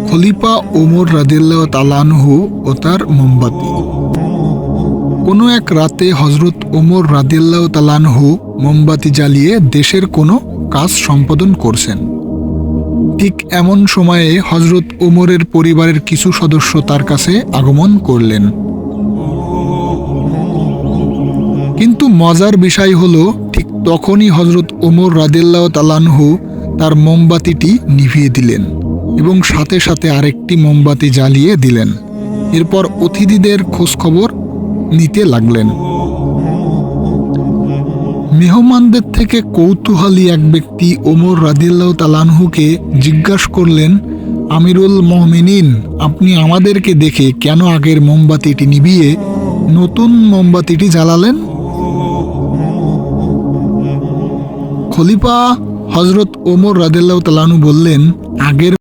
খলিফা ওমর রাদিয়াল্লাহু তাআলা আনহু ও তার মোমবাতি। কোনো এক রাতে হজরত ওমর রাদিয়াল্লাহু তাআলা আনহু মোমবাতি জ্বালিয়ে দেশের কোনো কাজ সম্পাদন করছেন। ঠিক এমন সময়ে হজরত ওমরের পরিবারের কিছু সদস্য তার কাছে আগমন করলেন। কিন্তু মজার বিষয় হলো, ঠিক তখনই হজরত ওমর রাদিয়াল্লাহু তাআলা আনহু তার মোমবাতিটি নিভিয়ে দিলেন এবং সাথে সাথে আরেকটি মোমবাতি জ্বালিয়ে দিলেন। এরপর অতিথিদের খোঁজখবর নিতে লাগলেন। মেহমানদের থেকে কৌতূহলী এক ব্যক্তি ওমর রাদিয়াল্লাহু তাআলা আনহুকে জিজ্ঞাসা করলেন, আমিরুল মুমিনিন, আপনি আমাদেরকে দেখে কেন আগের মোমবাতিটি নিভিয়ে নতুন মোমবাতিটি জ্বালালেন? খলিফা হজরত ওমর রাদিয়াল্লাহু তাআলা আনহু বললেন, আগের